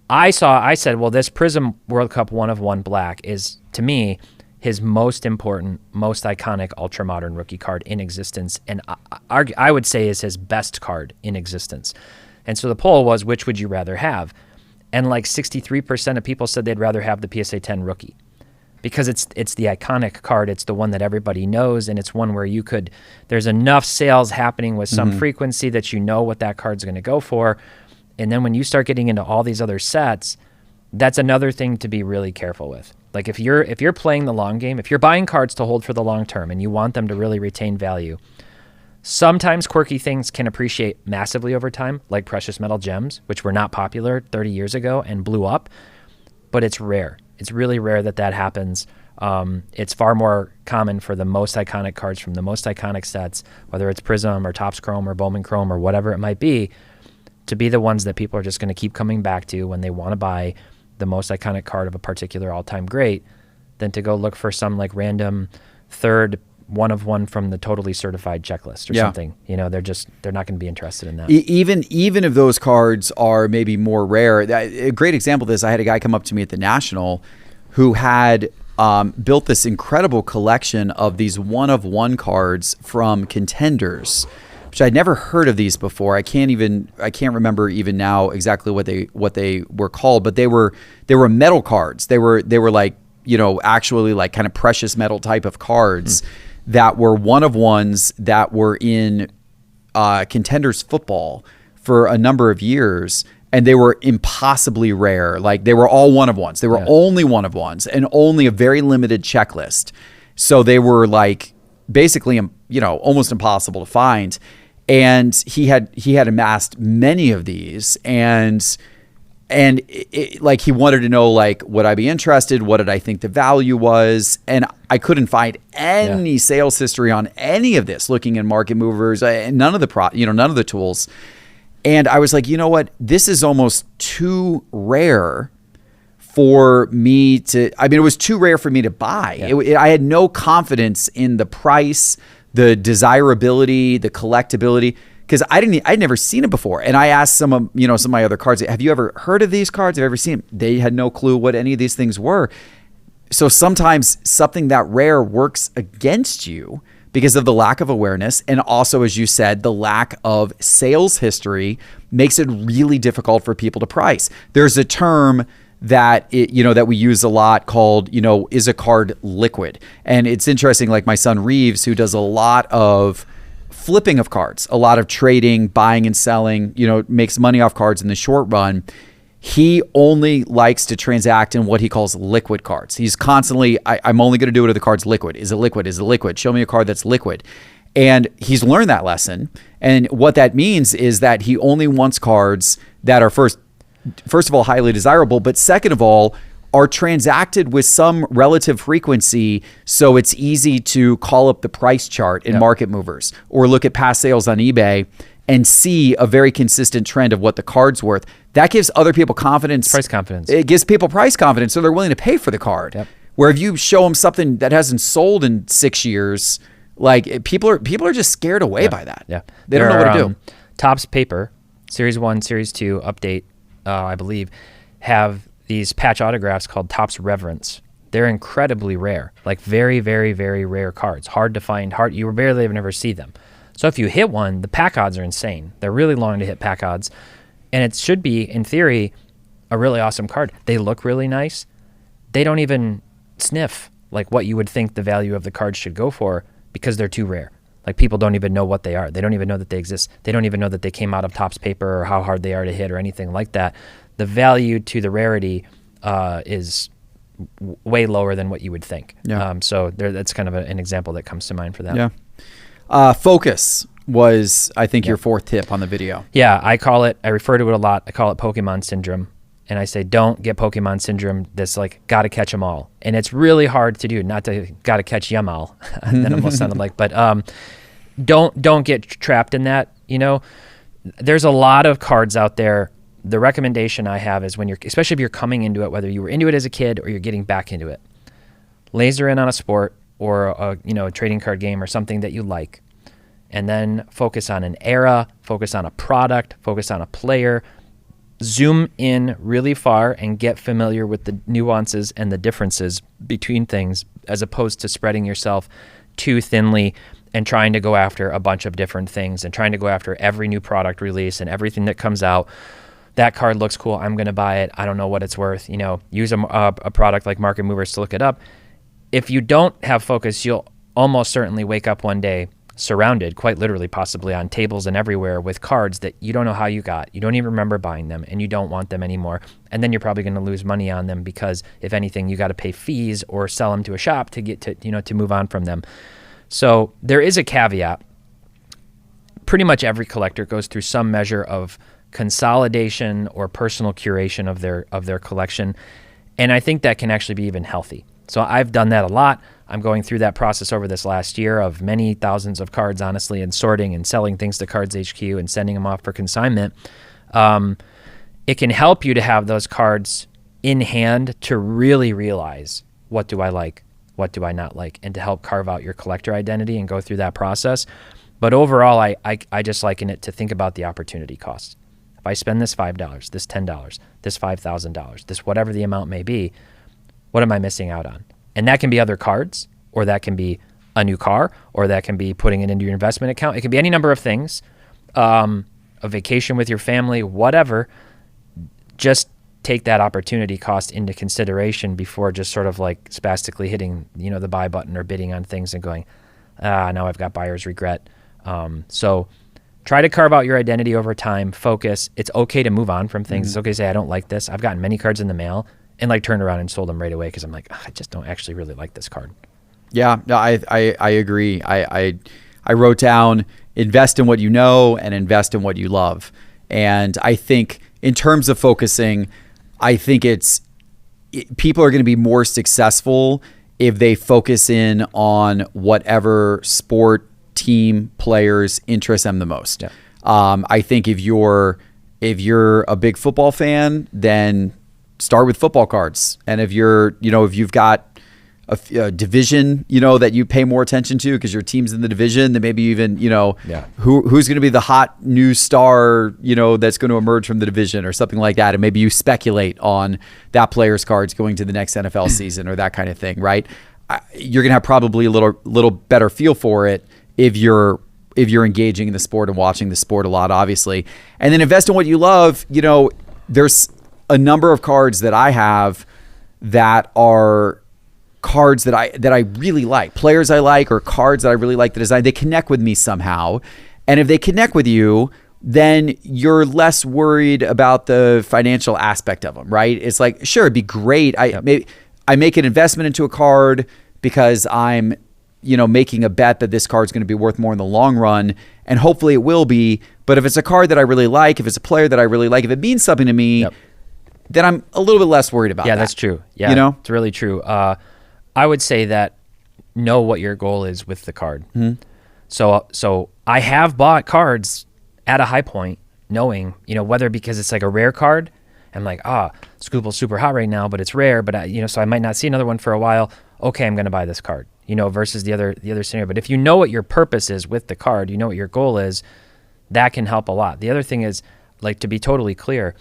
I said, well, this Prism World Cup 1 of 1 Black is, to me, his most important, most iconic ultra-modern rookie card in existence, and I would say is his best card in existence. And so the poll was, which would you rather have? And like 63% of people said they'd rather have the PSA 10 rookie, because it's the iconic card. It's the one that everybody knows, and it's one where there's enough sales happening with some frequency that you know what that card's going to go for. And then when you start getting into all these other sets, that's another thing to be really careful with. Like if you're playing the long game, if you're buying cards to hold for the long term and you want them to really retain value, sometimes quirky things can appreciate massively over time, like precious metal gems, which were not popular 30 years ago and blew up, but it's rare. It's really rare that happens. It's far more common for the most iconic cards from the most iconic sets, whether it's Prism or Topps Chrome or Bowman Chrome or whatever it might be, to be the ones that people are just going to keep coming back to when they want to buy the most iconic card of a particular all-time great, than to go look for some like random third 1 of 1 from the totally certified checklist or something. They're not going to be interested in that. Even if those cards are maybe more rare. A great example of this, I had a guy come up to me at the National who had built this incredible collection of these 1 of 1 cards from contenders, which I'd never heard of these before. I can't remember even now exactly what they were called, but they were metal cards. They were like, actually like kind of precious metal type of cards that were 1 of 1s that were in contenders football for a number of years. and they were impossibly rare. Like they were all one of ones. They were only one of ones and only a very limited checklist. So they were like basically, almost impossible to find. And he had amassed many of these, and like he wanted to know, like, would I be interested? What did I think the value was? And I couldn't find any sales history on any of this, looking in market movers, and none of the tools. And I was like, you know what? This is almost too rare for me to, it was too rare for me to buy. I had no confidence in the price, the desirability, the collectability, because I'd never seen it before. And I asked some of my other cards, have you ever heard of these cards? Have you ever seen them? They had no clue what any of these things were. So sometimes something that rare works against you because of the lack of awareness. And also, as you said, the lack of sales history makes it really difficult for people to price. There's a term that that we use a lot called, is a card liquid? And it's interesting, like my son Reeves, who does a lot of flipping of cards, a lot of trading, buying and selling, makes money off cards in the short run. He only likes to transact in what he calls liquid cards. He's constantly, I'm only going to do it if the card's liquid. Is it liquid? Is it liquid? Show me a card that's liquid. And he's learned that lesson. And what that means is that he only wants cards that are first of all, highly desirable, but second of all, are transacted with some relative frequency, so it's easy to call up the price chart in market movers or look at past sales on eBay and see a very consistent trend of what the card's worth. That gives other people confidence. Price confidence. It gives people price confidence, so they're willing to pay for the card. Yep. Where if you show them something that hasn't sold in 6 years, like people are just scared away by that. Yeah, they don't know what to do. Topps Paper, Series 1, Series 2, Update, I believe, have these patch autographs called Topps Reverence. They're incredibly rare, like very, very, very rare cards. Hard to find, you barely even ever see them. So if you hit one, the pack odds are insane. They're really long to hit pack odds. And it should be, in theory, a really awesome card. They look really nice. They don't even sniff like what you would think the value of the card should go for because they're too rare. Like people don't even know what they are. They don't even know that they exist. They don't even know that they came out of Topps Paper or how hard they are to hit or anything like that. The value to the rarity is way lower than what you would think. Yeah. So that's kind of an example that comes to mind for that. Yeah. Focus was, I think, your fourth tip on the video. Yeah, I refer to it a lot. I call it Pokemon syndrome. And I say, don't get Pokemon syndrome, this like, got to catch them all. And it's really hard to do, not to got to catch them all. That almost sounded like, but don't get trapped in that. There's a lot of cards out there. The recommendation I have is especially if you're coming into it, whether you were into it as a kid or you're getting back into it, laser in on a sport or a trading card game or something that you like, and then focus on an era, focus on a product, focus on a player, zoom in really far and get familiar with the nuances and the differences between things, as opposed to spreading yourself too thinly and trying to go after a bunch of different things and trying to go after every new product release and everything that comes out. That card looks cool, I'm going to buy it. I don't know what it's worth. Use a product like Market Movers to look it up. If you don't have focus, you'll almost certainly wake up one day surrounded, quite literally, possibly on tables and everywhere, with cards that you don't know how you got. You don't even remember buying them, and you don't want them anymore. And then you're probably going to lose money on them because, if anything, you got to pay fees or sell them to a shop to get to move on from them. So there is a caveat. Pretty much every collector goes through some measure of consolidation or personal curation of their collection, and I think that can actually be even healthy. So I've done that a lot. I'm going through that process over this last year of many thousands of cards, honestly, and sorting and selling things to Cards HQ and sending them off for consignment. It can help you to have those cards in hand to really realize, what do I like, what do I not like, and to help carve out your collector identity and go through that process. But overall, I just liken it to think about the opportunity cost. If I spend this $5, this $10, this $5,000, this whatever the amount may be, what am I missing out on? And that can be other cards, or that can be a new car, or that can be putting it into your investment account. It can be any number of things, a vacation with your family, whatever. Just take that opportunity cost into consideration before just sort of like spastically hitting, the buy button or bidding on things and going, now I've got buyer's regret. So try to carve out your identity over time, focus. It's okay to move on from things. It's okay to say, I don't like this. I've gotten many cards in the mail and like turned around and sold them right away because I'm like, I just don't actually really like this card. Yeah, no, I agree. I wrote down invest in what you know and invest in what you love. And I think in terms of focusing, I think people are going to be more successful if they focus in on whatever sport, team, players interest them the most. Yeah. I think if you're a big football fan, then start with football cards. And if you've got a division, that you pay more attention to because your team's in the division, then maybe even, who's going to be the hot new star, that's going to emerge from the division or something like that. And maybe you speculate on that player's cards going to the next NFL season or that kind of thing, right? You're going to have probably a little better feel for it if you're engaging in the sport and watching the sport a lot, obviously. And then invest in what you love. There's a number of cards that I have that are cards that I really like, players I like, or cards that I really like the design. They connect with me somehow. And if they connect with you, then you're less worried about the financial aspect of them, right? It's like, sure, it'd be great. I make an investment into a card because I'm, making a bet that this card's going to be worth more in the long run. And hopefully it will be. But if it's a card that I really like, if it's a player that I really like, if it means something to me, then I'm a little bit less worried about that. Yeah, that's true. Yeah, it's really true. I would say that know what your goal is with the card. Mm-hmm. So I have bought cards at a high point knowing, whether because it's like a rare card, I'm like, Scoople's super hot right now, but it's rare, but so I might not see another one for a while. Okay, I'm going to buy this card, versus the other scenario. But if you know what your purpose is with the card, you know what your goal is, that can help a lot. The other thing is, like, to be totally clear,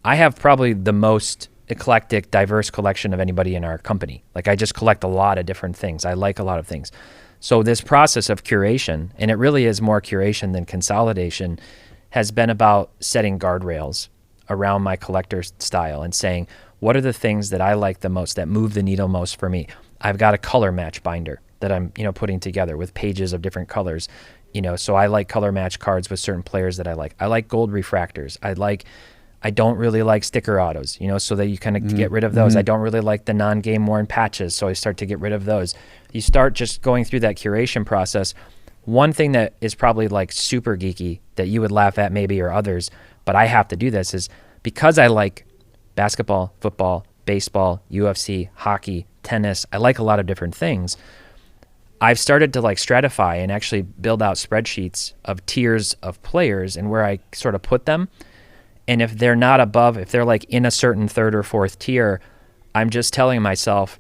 I have probably the most eclectic, diverse collection of anybody in our company. Like, I just collect a lot of different things. I like a lot of things. So this process of curation, and it really is more curation than consolidation, has been about setting guardrails around my collector style and saying, what are the things that I like the most, that move the needle most for me? I've got a color match binder that I'm, putting together with pages of different colors. So I like color match cards with certain players that I like. I like gold refractors. I don't really like sticker autos, so that you kind of get rid of those. I don't really like the non-game worn patches, so I start to get rid of those. You start just going through that curation process. One thing that is probably like super geeky that you would laugh at maybe or others, but I have to do this, is because I like basketball, football, baseball, UFC, hockey, tennis, I like a lot of different things. I've started to like stratify and actually build out spreadsheets of tiers of players and where I sort of put them. And if they're not above, if they're like in a certain third or fourth tier, I'm just telling myself,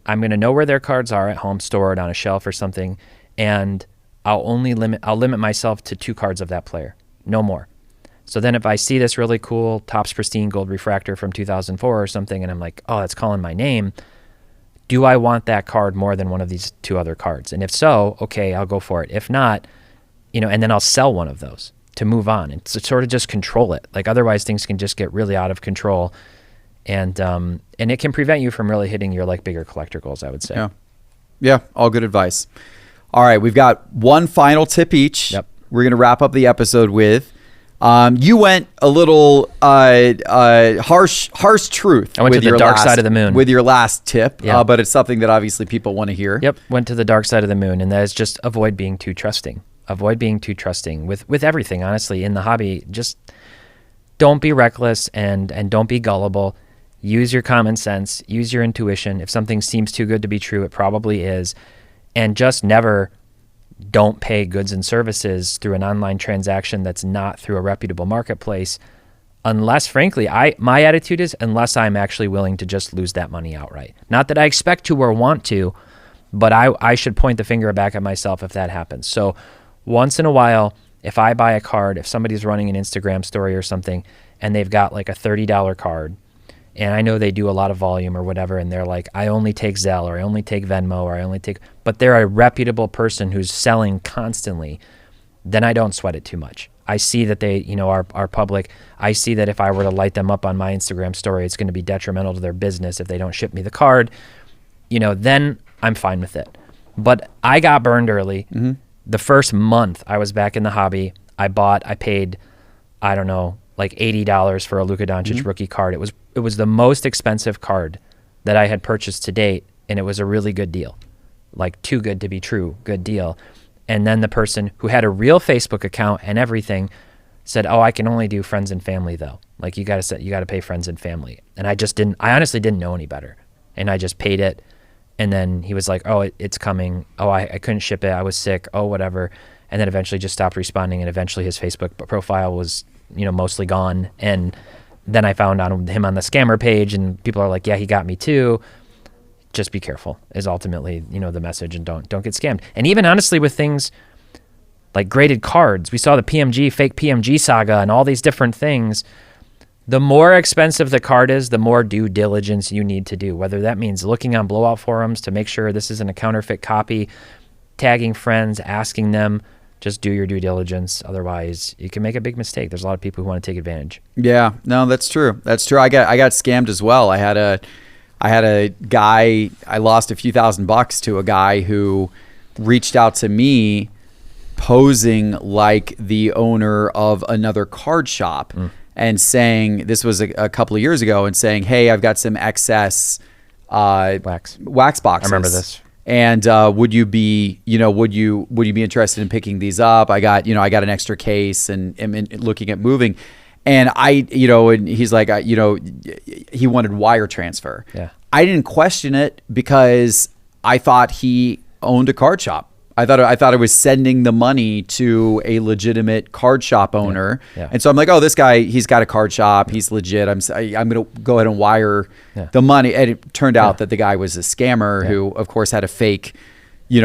I'm going to know where their cards are at home, stored on a shelf or something, and I'll limit myself to 2 cards of that player, no more. So then if I see this really cool Topps Pristine Gold Refractor from 2004 or something, and I'm like, oh, that's calling my name, do I want that card more than one of these 2 other cards? And if so, okay, I'll go for it. If not, and then I'll sell one of those to move on and to sort of just control it. Like, otherwise things can just get really out of control, and it can prevent you from really hitting your like bigger collector goals, I would say. Yeah, all good advice. All right, we've got one final tip each. Yep. We're going to wrap up the episode with. You went a little harsh truth. I went to the dark side of the moon with your last tip, but it's something that obviously people want to hear. Yep, went to the dark side of the moon, and that is just avoid being too trusting. Avoid being too trusting with everything, honestly, in the hobby. Just don't be reckless and don't be gullible. Use your common sense. Use your intuition. If something seems too good to be true, it probably is. And just never don't pay goods and services through an online transaction that's not through a reputable marketplace, unless, frankly, my attitude is unless I'm actually willing to just lose that money outright. Not that I expect to or want to, but I should point the finger back at myself if that happens. So once in a while, if I buy a card, if somebody's running an Instagram story or something, and they've got like a $30 card, and I know they do a lot of volume or whatever, and they're like, I only take Zelle, or I only take Venmo, or I only take, but they're a reputable person who's selling constantly, then I don't sweat it too much. I see that they, are public. I see that if I were to light them up on my Instagram story, it's going to be detrimental to their business if they don't ship me the card, then I'm fine with it. But I got burned early. Mm-hmm. The first month I was back in the hobby, I paid, I don't know, like $80 for a Luka Doncic rookie card. It was the most expensive card that I had purchased to date, and it was a really good deal. Like too good to be true, good deal. And then the person who had a real Facebook account and everything said, "Oh, I can only do friends and family though. Like you got to pay friends and family." And I honestly didn't know any better. And I just paid it. And then he was like, "Oh, it's coming. Oh, I couldn't ship it. I was sick. Oh, whatever." And then eventually just stopped responding. And eventually his Facebook profile was, mostly gone. And then I found out him on the scammer page, and people are like, "Yeah, he got me too." Just be careful is ultimately, the message, and don't get scammed. And even honestly with things like graded cards, we saw the fake PMG saga and all these different things. The more expensive the card is, the more due diligence you need to do, whether that means looking on blowout forums to make sure this isn't a counterfeit copy, tagging friends, asking them. Just do your due diligence. Otherwise, you can make a big mistake. There's a lot of people who want to take advantage. Yeah, no, that's true. That's true. I got scammed as well. I had a guy, I lost a few $1,000s to a guy who reached out to me posing like the owner of another card shop and saying, this was a couple of years ago, and saying, "Hey, I've got some excess wax boxes. I remember this. And would you be interested in picking these up? I got an extra case and looking at moving." And and he's like, he wanted wire transfer. Yeah. I didn't question it because I thought he owned a card shop. I thought I was sending the money to a legitimate card shop owner. Yeah. And so I'm like, "Oh, this guy, he's got a card shop. He's legit. I'm going to go ahead and wire the money." And it turned out that the guy was a scammer who, of course, had a fake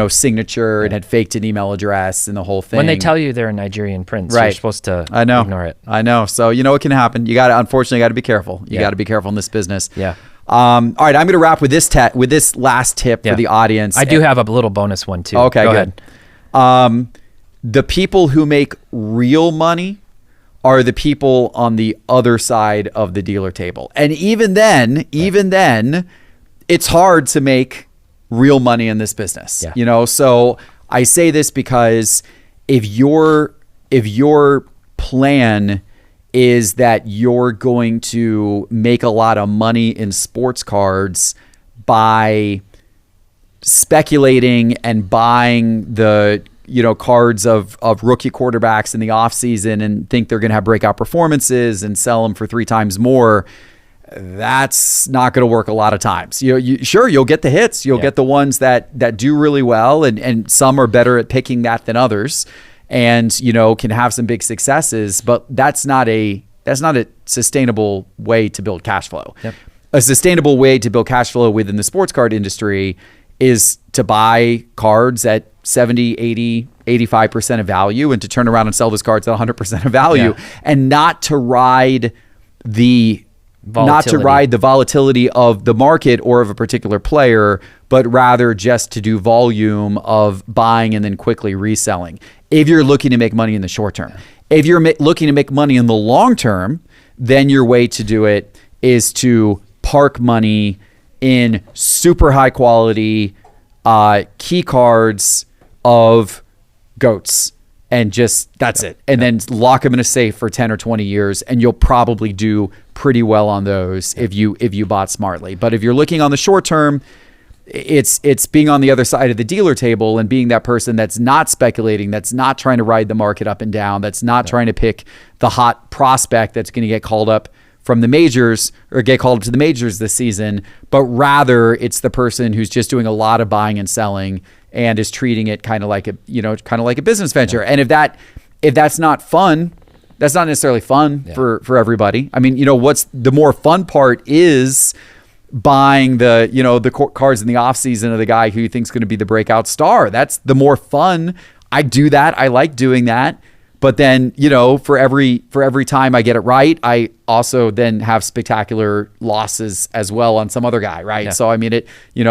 signature and had faked an email address and the whole thing. When they tell you they're a Nigerian prince, right, you're supposed to ignore it. I know. So it can happen. Unfortunately, you got to be careful. You got to be careful in this business. Yeah. All right, I'm going to wrap with this last tip for the audience. I do have a little bonus one too. Okay, Go good. ahead. The people who make real money are the people on the other side of the dealer table. And even then, it's hard to make real money in this business. Yeah. So I say this because if your plan is that you're going to make a lot of money in sports cards by speculating and buying the cards of rookie quarterbacks in the offseason and think they're going to have breakout performances and sell them for 3 times more, that's not going to work a lot of times. Sure, you'll get the hits. You'll get the ones that do really well, and some are better at picking that than others, and can have some big successes, but that's not a sustainable way to build cash flow. Yep. A sustainable way to build cash flow within the sports card industry is to buy cards at 70, 80, 85% of value, and to turn around and sell those cards at 100% of value, and not to ride the volatility of the market or of a particular player, but rather just to do volume of buying and then quickly reselling. If you're looking to make money in the short term. If you're looking to make money in the long term, then your way to do it is to park money in super high quality key cards of GOATs, and that's it. And then lock them in a safe for 10 or 20 years, and you'll probably do pretty well on those if you bought smartly. But if you're looking on the short term, it's being on the other side of the dealer table and being that person that's not speculating, that's not trying to ride the market up and down, that's not trying to pick the hot prospect that's going to get called up from the majors or get called up to the majors this season, but rather it's the person who's just doing a lot of buying and selling and is treating it kind of like a business venture. And if that's not fun, that's not necessarily fun for everybody. I mean, what's the more fun part is buying the cards in the offseason of the guy who you think is going to be the breakout star. That's the more fun. I do that. I like doing that. But then, for every time I get it right, I also then have spectacular losses as well on some other guy, right? Yeah. So I mean,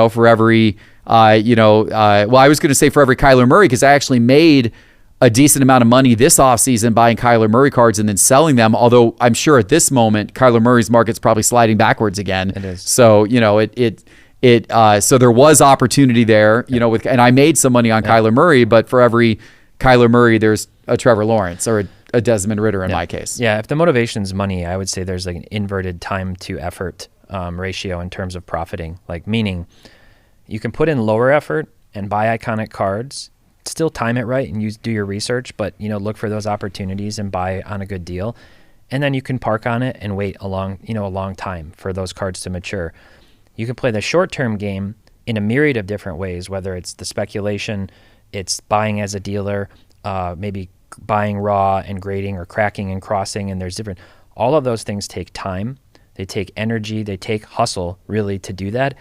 for every I was going to say for every Kyler Murray, because I actually made a decent amount of money this offseason buying Kyler Murray cards and then selling them. Although I'm sure at this moment, Kyler Murray's market's probably sliding backwards again. It is. So, so there was opportunity there, and I made some money on Kyler Murray, but for every Kyler Murray, there's a Trevor Lawrence or a Desmond Ridder in my case. Yeah, if the motivation's money, I would say there's like an inverted time to effort ratio in terms of profiting. Like meaning you can put in lower effort and buy iconic cards, still time it right and do your research, but look for those opportunities and buy on a good deal. And then you can park on it and wait a long time for those cards to mature. You can play the short-term game in a myriad of different ways, whether it's the speculation, it's buying as a dealer, maybe buying raw and grading or cracking and crossing, and there's different. All of those things take time, they take energy, they take hustle really to do that,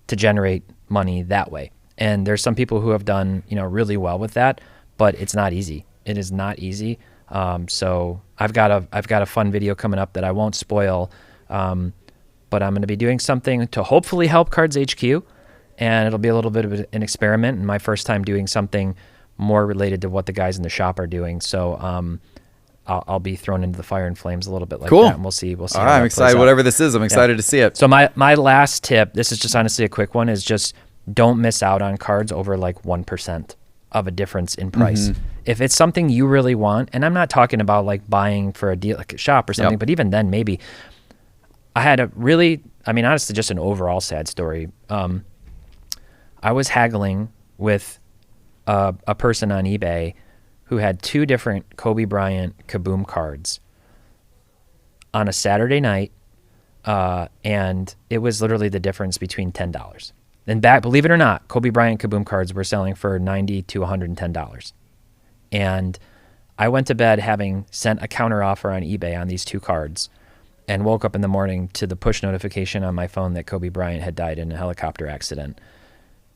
to generate money that way. And there's some people who have done really well with that, but it's not easy. It is not easy. So I've got a fun video coming up that I won't spoil, but I'm going to be doing something to hopefully help Cards HQ, and it'll be a little bit of an experiment and my first time doing something more related to what the guys in the shop are doing. So I'll be thrown into the fire and flames a little bit like that, and we'll see. All right, I'm excited. Whatever this is, I'm excited to see it. So my last tip, this is just honestly a quick one, is just don't miss out on cards over like 1% of a difference in price. If it's something you really want, and I'm not talking about like buying for a deal like a shop or something, but even then maybe. I had honestly just an overall sad story. I was haggling with a person on eBay who had 2 different Kobe Bryant Kaboom cards on a Saturday night, and it was literally the difference between $10. And believe it or not, Kobe Bryant Kaboom cards were selling for $90 to $110. And I went to bed having sent a counter offer on eBay on these 2 cards and woke up in the morning to the push notification on my phone that Kobe Bryant had died in a helicopter accident.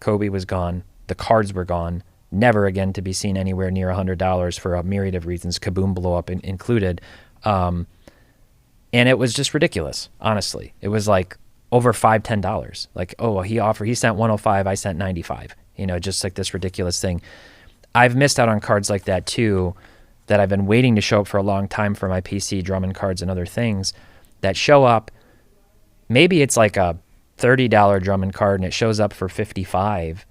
Kobe was gone. The cards were gone. Never again to be seen anywhere near $100 for a myriad of reasons, Kaboom blow up included. And it was just ridiculous, honestly. It was like over $10. Like, he sent 105, I sent 95. Just like this ridiculous thing. I've missed out on cards like that too, that I've been waiting to show up for a long time for my PC, Drummond cards and other things that show up. Maybe it's like a $30 Drummond card and it shows up for $55,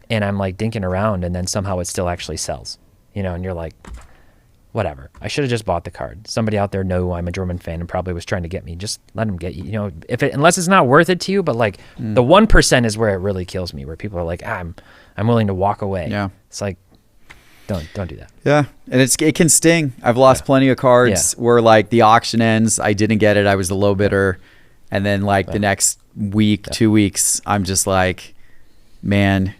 and I'm like dinking around and then somehow it still actually sells, and you're like, whatever. I should have just bought the card. Somebody out there know I'm a Drummond fan and probably was trying to get me. Just let them get you. Unless it's not worth it to you, but like the 1% is where it really kills me, where people are like, I'm willing to walk away. Yeah. It's like, don't do that. Yeah. And it can sting. I've lost plenty of cards where like the auction ends, I didn't get it. I was the low bidder. And then like the next week, 2 weeks, I'm just like, man,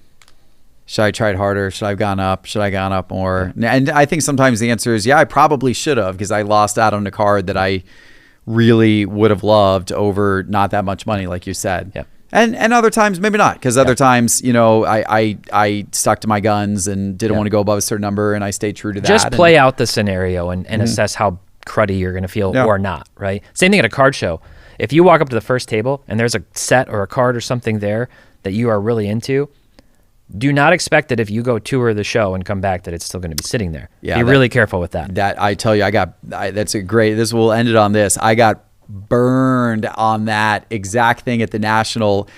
should I tried harder? Should I have gone up? Should I have gone up more? And I think sometimes the answer is, I probably should have, because I lost out on a card that I really would have loved over not that much money, like you said. Yeah. And other times, maybe not, because other times, I stuck to my guns and didn't want to go above a certain number, and I stayed true to that. Just play out the scenario and assess how cruddy you're going to feel or not, right? Same thing at a card show. If you walk up to the first table and there's a set or a card or something there that you are really into, do not expect that if you go tour the show and come back that it's still going to be sitting there. Be really careful with that. That I tell you, that's a great, we'll end it on this. I got burned on that exact thing at the National,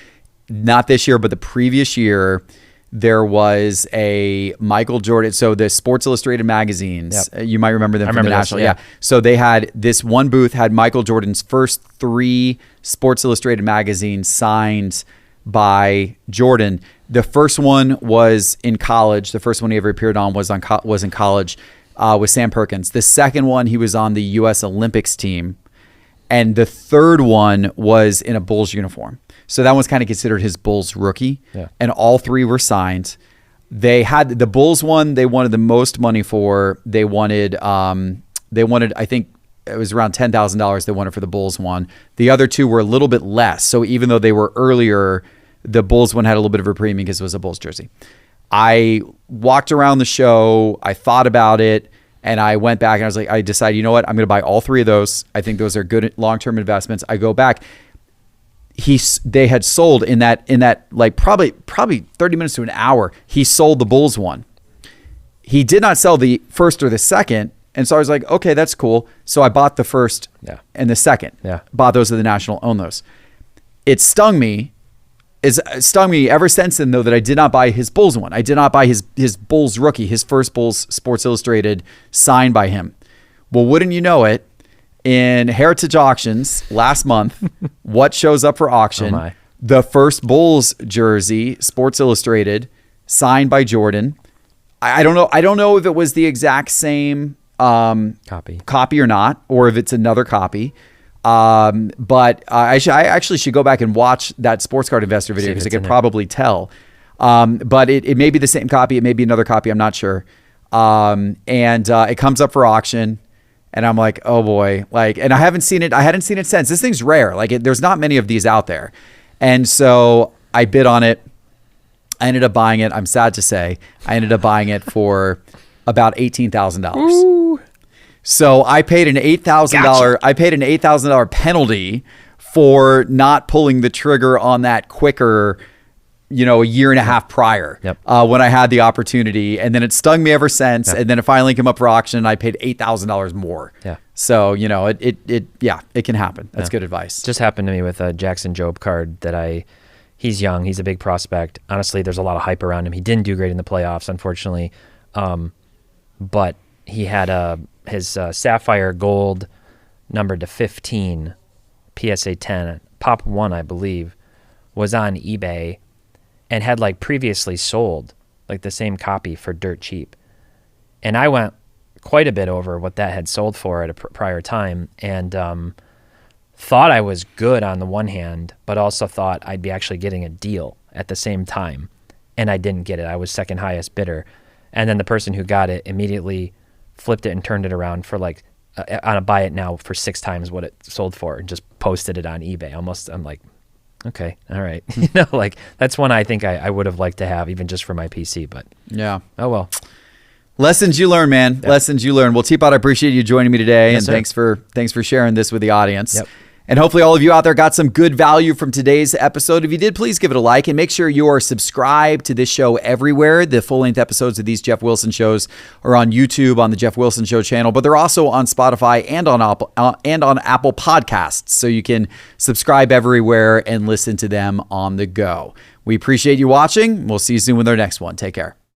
not this year, but the previous year. There was a Michael Jordan. So the Sports Illustrated magazines, you might remember them from the National. Yeah. So they had this one booth had Michael Jordan's first 3 Sports Illustrated magazines signed by Jordan. The first one was in college. The first one he ever appeared on was in college with Sam Perkins. The second one, he was on the U.S. Olympics team. And the third one was in a Bulls uniform. So that one's kind of considered his Bulls rookie. Yeah. And all 3 were signed. They had the Bulls one, they wanted the most money for. They wanted, I think it was around $10,000 they wanted for the Bulls one. The other 2 were a little bit less. So even though they were earlier, the Bulls one had a little bit of a premium because it was a Bulls jersey. I walked around the show. I thought about it. And I went back and I was like, I decided, you know what? I'm going to buy all 3 of those. I think those are good long-term investments. I go back. They had sold in that like probably 30 minutes to an hour. He sold the Bulls one. He did not sell the first or the second. And so I was like, okay, that's cool. So I bought the first and the second. Yeah. Bought those at the National, own those. It stung me is stung me ever since then, though, that I did not buy his Bulls one. I did not buy his Bulls rookie, his first Bulls Sports Illustrated signed by him. Well, wouldn't you know it, in Heritage Auctions last month, what shows up for auction? Oh my. The first Bulls jersey, Sports Illustrated, signed by Jordan. I don't know. I don't know if it was the exact same copy or not, or if it's another copy. But I actually should go back and watch that Sports Card Investor video because I could probably tell. But it may be the same copy. It may be another copy. I'm not sure. And it comes up for auction. And I'm like, oh boy, and I haven't seen it. I hadn't seen it since. This thing's rare. There's not many of these out there. And so I bid on it. I ended up buying it. I'm sad to say I ended up buying it for about $18,000. So I paid an $8,000. I paid an $8,000 penalty for not pulling the trigger on that quicker, a year and a half prior, when I had the opportunity. And then it stung me ever since. And then it finally came up for auction and I paid $8,000 more. Yeah. So, it can happen. That's good advice. Just happened to me with a Jackson Jobe card that he's young. He's a big prospect. Honestly, there's a lot of hype around him. He didn't do great in the playoffs, unfortunately. But he had his Sapphire Gold numbered to 15, PSA 10, Pop 1, I believe, was on eBay and had previously sold the same copy for dirt cheap. And I went quite a bit over what that had sold for at a prior time, and thought I was good on the one hand, but also thought I'd be actually getting a deal at the same time. And I didn't get it. I was second highest bidder. And then the person who got it immediately flipped it and turned it around for on a buy it now for 6 times what it sold for, and just posted it on eBay. I'm like, okay, all right. That's one I think I would have liked to have, even just for my PC, but yeah. Oh well. Lessons you learn, man. Yep. Lessons you learn. Well, Teapot, I appreciate you joining me today, yes, and sir. thanks for sharing this with the audience. Yep. And hopefully all of you out there got some good value from today's episode. If you did, please give it a like and make sure you are subscribed to this show everywhere. The full-length episodes of these Geoff Wilson shows are on YouTube on the Geoff Wilson Show channel, but they're also on Spotify and on Apple Podcasts. So you can subscribe everywhere and listen to them on the go. We appreciate you watching. We'll see you soon with our next one. Take care.